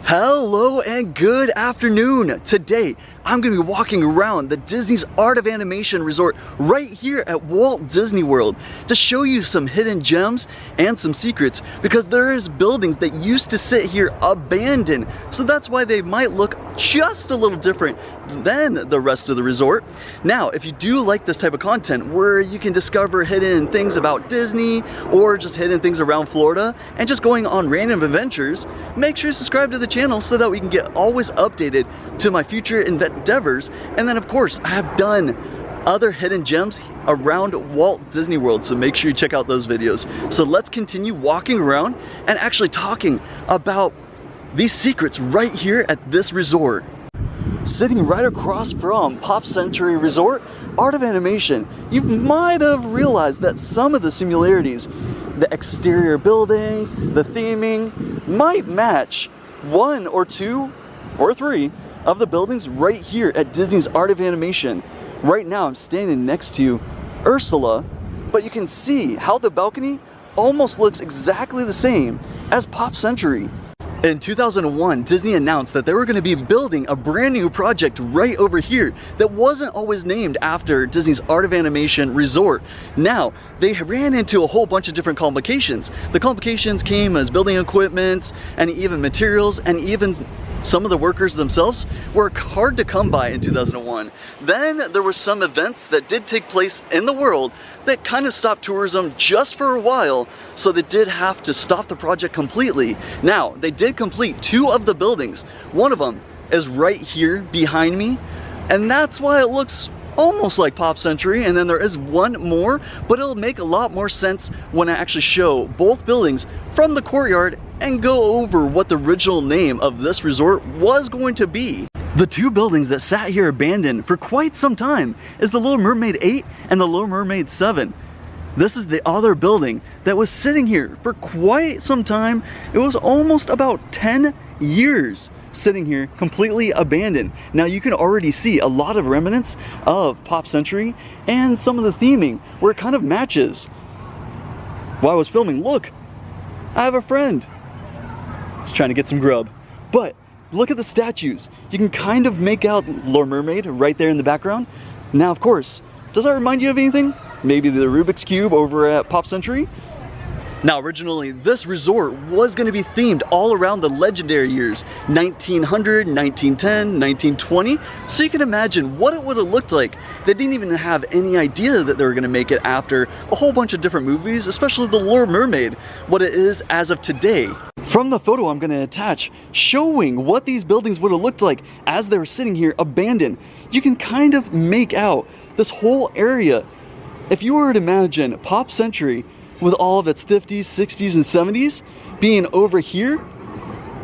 Hello and good afternoon. Today, I'm going to be walking around the Disney's Art of Animation Resort right here at Walt Disney World to show you some hidden gems and some secrets, because there is buildings that used to sit here abandoned. So that's why they might look just a little different than the rest of the resort. Now, if you do like this type of content where you can discover hidden things about Disney or just hidden things around Florida and just going on random adventures, make sure you subscribe to the channel so that we can get always updated to my future endeavors. And then of course, I have done other hidden gems around Walt Disney World, so make sure you check out those videos. So let's continue walking around and actually talking about these secrets right here at this resort. Sitting right across from Pop Century Resort Art of Animation, you might have realized that some of the similarities, the exterior buildings, the theming, might match one or two or three of the buildings right here at Disney's Art of Animation. Right now I'm standing next to Ursula, but you can see how the balcony almost looks exactly the same as Pop Century. In 2001, Disney announced that they were going to be building a brand new project right over here that wasn't always named after Disney's Art of Animation Resort. Now, they ran into a whole bunch of different complications. The complications came as building equipment and even materials, and even some of the workers themselves were hard to come by in 2001. Then there were some events that did take place in the world that kind of stopped tourism just for a while, so they did have to stop the project completely. Now, they did complete two of the buildings. One of them is right here behind me, and that's why it looks almost like Pop Century. And then there is one more, but it'll make a lot more sense when I actually show both buildings from the courtyard and go over what the original name of this resort was going to be. The two buildings that sat here abandoned for quite some time is the Little Mermaid 8 and the Little Mermaid 7. This is the other building that was sitting here for quite some time. It was almost about 10 years sitting here completely abandoned. Now you can already see a lot of remnants of Pop Century and some of the theming where it kind of matches. While I was filming, look, I have a friend. He's trying to get some grub. But look at the statues. You can kind of make out Little Mermaid right there in the background. Now, of course, does that remind you of anything? Maybe the Rubik's Cube over at Pop Century? Now, originally, this resort was going to be themed all around the legendary years, 1900, 1910, 1920. So you can imagine what it would have looked like. They didn't even have any idea that they were going to make it after a whole bunch of different movies, especially The Little Mermaid, what it is as of today. From the photo I'm going to attach, showing what these buildings would have looked like as they were sitting here abandoned, you can kind of make out this whole area. If you were to imagine Pop Century with all of its 50s, 60s, and 70s being over here,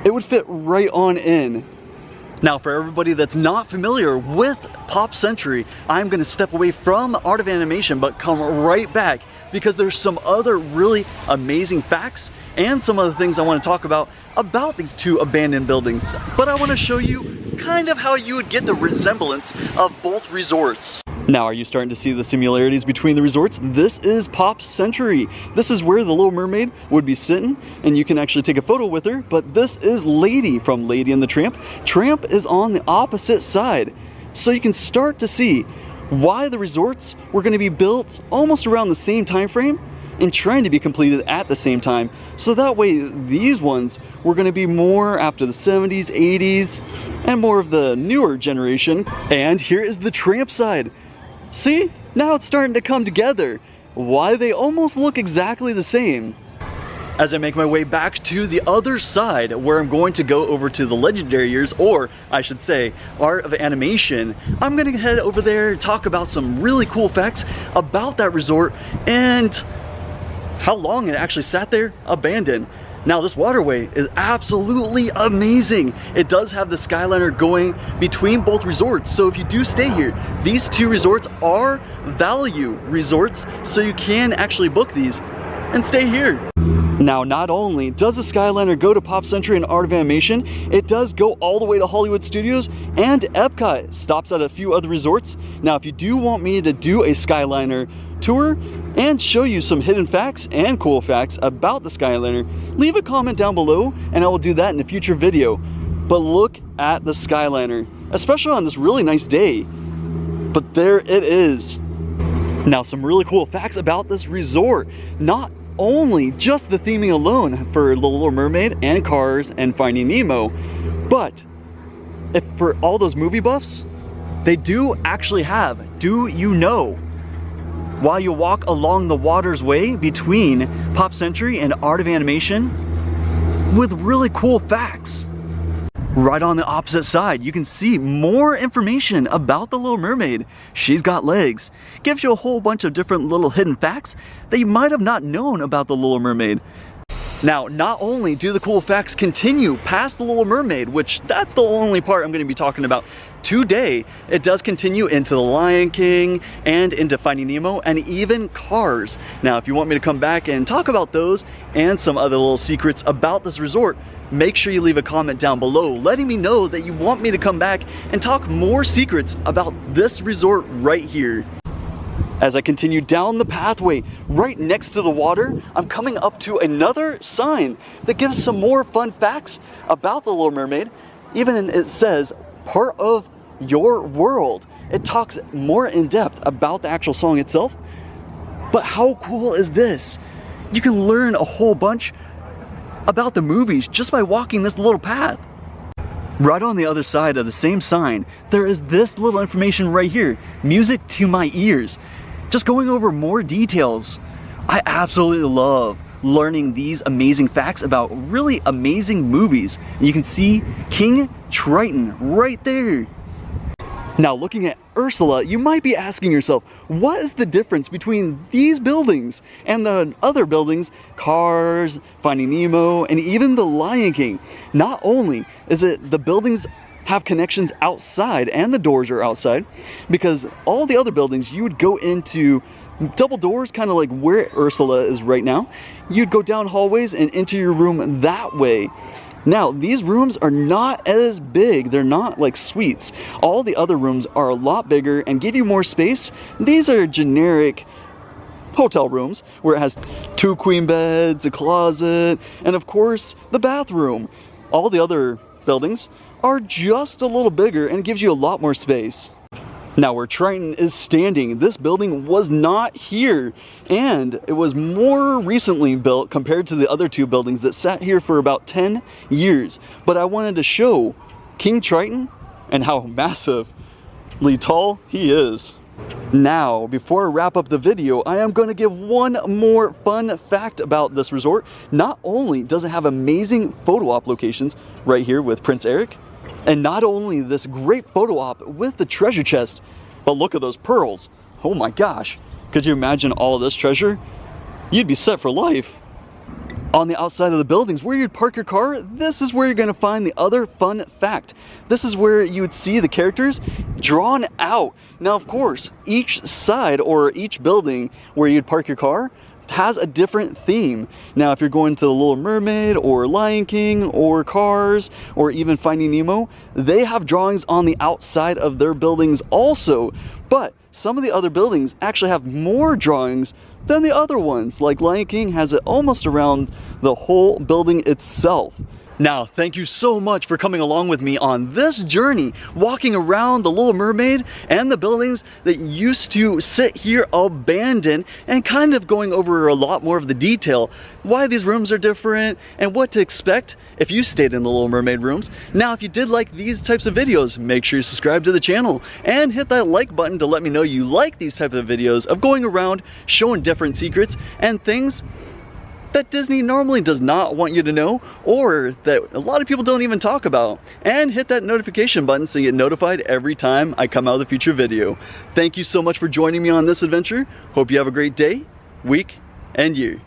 it would fit right on in. Now, for everybody that's not familiar with Pop Century, I'm going to step away from Art of Animation but come right back, because there's some other really amazing facts and some other things I want to talk about these two abandoned buildings. But I want to show you kind of how you would get the resemblance of both resorts. Now, are you starting to see the similarities between the resorts? This is Pop Century. This is where the Little Mermaid would be sitting, and you can actually take a photo with her, but this is Lady from Lady and the Tramp. Tramp is on the opposite side. So you can start to see why the resorts were going to be built almost around the same time frame and trying to be completed at the same time. So that way these ones were going to be more after the 70s, 80s, and more of the newer generation. And here is the Tramp side. See? Now it's starting to come together. Why they almost look exactly the same. As I make my way back to the other side, where I'm going to go over to the legendary years, or I should say Art of Animation, I'm going to head over there and talk about some really cool facts about that resort and how long it actually sat there abandoned. Now, this waterway is absolutely amazing. It does have the Skyliner going between both resorts. So if you do stay here, these two resorts are value resorts, so you can actually book these and stay here. Now, not only does the Skyliner go to Pop Century and Art of Animation, it does go all the way to Hollywood Studios and Epcot. Stops at a few other resorts. Now, if you do want me to do a Skyliner tour and show you some hidden facts and cool facts about the Skyliner, leave a comment down below and I will do that in a future video. but look at the Skyliner, especially on this really nice day. But there it is. Now, some really cool facts about this resort. Not only just the theming alone for The Little Mermaid and Cars and Finding Nemo, but if for all those movie buffs, they do actually have Do You Know? While you walk along the water's way between Pop Century and Art of Animation with really cool facts. Right on the opposite side, you can see more information about the Little Mermaid. She's got legs. Gives you a whole bunch of different little hidden facts that you might have not known about the Little Mermaid. Now, not only do the cool facts continue past the Little Mermaid, which that's the only part I'm going to be talking about today, it does continue into The Lion King and into Finding Nemo and even Cars. Now, if you want me to come back and talk about those and some other little secrets about this resort, make sure you leave a comment down below letting me know that you want me to come back and talk more secrets about this resort right here. As I continue down the pathway right next to the water, I'm coming up to another sign that gives some more fun facts about the Little Mermaid. Even it says part of your world. It talks more in depth about the actual song itself. But how cool is this? You can learn a whole bunch about the movies just by walking this little path. Right on the other side of the same sign, there is this little information right here, music to my ears. Just going over more details. I absolutely love learning these amazing facts about really amazing movies. You can see King Triton right there. Now, looking at Ursula, you might be asking yourself, what is the difference between these buildings and the other buildings, Cars, Finding Nemo, and even The Lion King? Not only is it the buildings have connections outside and the doors are outside, because all the other buildings you would go into double doors, kind of like where Ursula is right now. You'd go down hallways and into your room that way. Now, these rooms are not as big. They're not like suites. All the other rooms are a lot bigger and give you more space. These are generic hotel rooms where it has 2 queen beds, a closet, and of course, the bathroom. All the other buildings are just a little bigger and it gives you a lot more space. Now, where Triton is standing, this building was not here, and it was more recently built compared to the other 2 buildings that sat here for about 10 years. But I wanted to show King Triton and how massively tall he is. Now, before I wrap up the video, I am going to give one more fun fact about this resort. Not only does it have amazing photo op locations right here with Prince Eric, and not only this great photo op with the treasure chest, but look at those pearls. Oh my gosh. Could you imagine all of this treasure? You'd be set for life. On the outside of the buildings where you'd park your car, this is where you're going to find the other fun fact. This is where you would see the characters drawn out. Now, of course, each side or each building where you'd park your car has a different theme. Now, if you're going to The Little Mermaid or Lion King or Cars or even Finding Nemo, they have drawings on the outside of their buildings also. But some of the other buildings actually have more drawings than the other ones. Like Lion King has it almost around the whole building itself. Now, thank you so much for coming along with me on this journey, walking around the Little Mermaid and the buildings that used to sit here abandoned, and kind of going over a lot more of the detail, why these rooms are different and what to expect if you stayed in the Little Mermaid rooms. Now, if you did like these types of videos, make sure you subscribe to the channel and hit that like button to let me know you like these types of videos of going around showing different secrets and things that Disney normally does not want you to know, or that a lot of people don't even talk about. And hit that notification button so you get notified every time I come out with a future video. Thank you so much for joining me on this adventure. Hope you have a great day, week, and year.